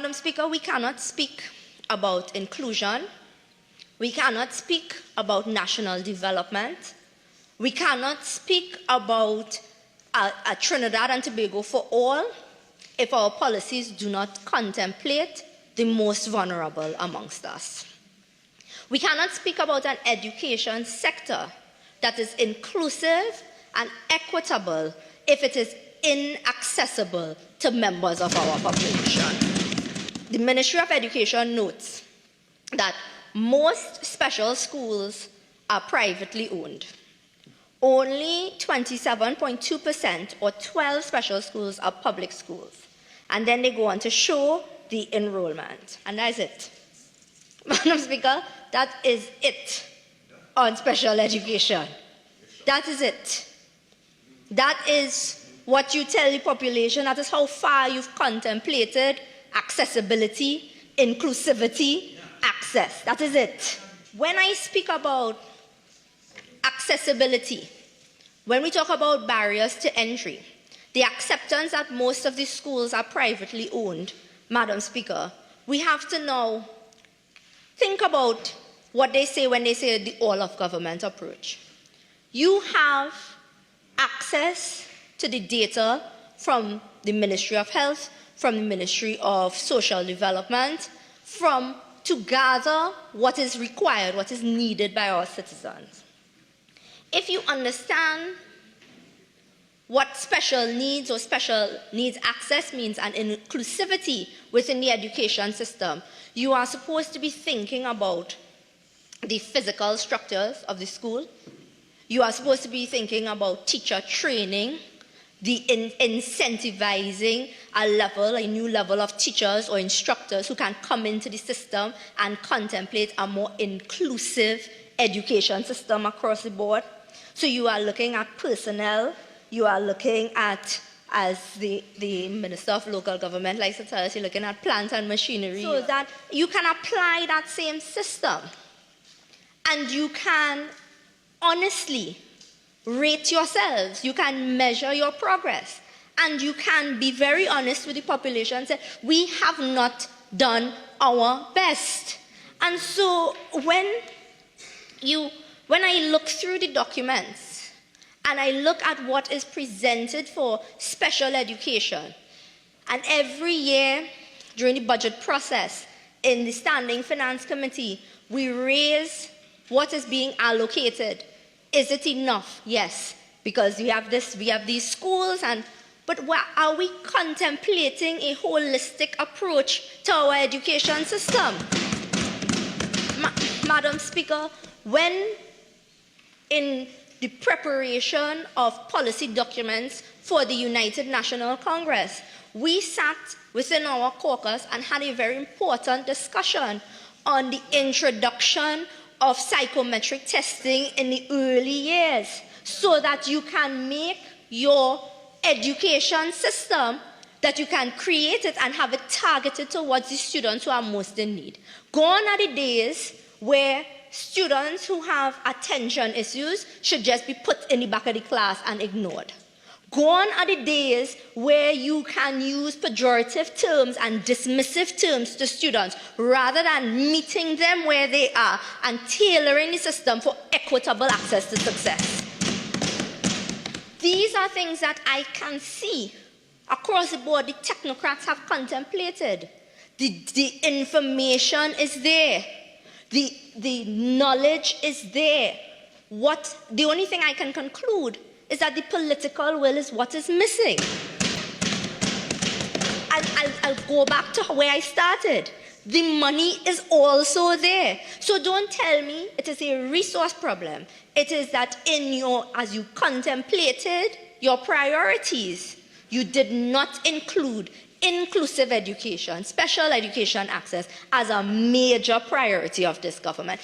Madam Speaker, we cannot speak about inclusion. We cannot speak about national development. We cannot speak about a Trinidad and Tobago for all if our policies do not contemplate the most vulnerable amongst us. We cannot speak about an education sector that is inclusive and equitable if it is inaccessible to members of our population. The Ministry of Education notes that most special schools are privately owned. Only 27.2% or 12 special schools are public schools. And then they go on to show the enrollment. And that's it. Madam Speaker, that is it on special education. That is it. That is what you tell the population. That is how far you've contemplated accessibility, inclusivity, access. That is it. When I speak about accessibility, when we talk about barriers to entry, the acceptance that most of these schools are privately owned, Madam Speaker, we have to now think about what they say when they say the all-of-government approach. You have access to the data from the Ministry of Health, from the Ministry of Social Development, to gather what is required, what is needed by our citizens. If you understand what special needs or special needs access means and inclusivity within the education system, you are supposed to be thinking about the physical structures of the school. You are supposed to be thinking about teacher training, the incentivizing a new level of teachers or instructors who can come into the system and contemplate a more inclusive education system across the board. So you are looking at personnel, you are looking at, as the Minister of Local Government likes to tell us, you're looking at plant and machinery, so that you can apply that same system and you can honestly rate yourselves, you can measure your progress, and you can be very honest with the population and say, we have not done our best. And so when I look through the documents and I look at what is presented for special education, and every year during the budget process in the Standing Finance Committee, we raise what is being allocated. Is it enough? Yes, because we have these schools, but are we contemplating a holistic approach to our education system? Madam Speaker, when in the preparation of policy documents for the United National Congress, we sat within our caucus and had a very important discussion on the introduction of psychometric testing in the early years so that you can make your education system, that you can create it and have it targeted towards the students who are most in need. Gone are the days where students who have attention issues should just be put in the back of the class and ignored. Gone are the days where you can use pejorative terms and dismissive terms to students rather than meeting them where they are and tailoring the system for equitable access to success. These are things that I can see across the board. The technocrats have contemplated. The information is there. The knowledge is there. The only thing I can conclude is that the political will is what is missing. I'll go back to where I started. The money is also there. So don't tell me it is a resource problem. It is that as you contemplated your priorities, you did not include inclusive education, special education access as a major priority of this government.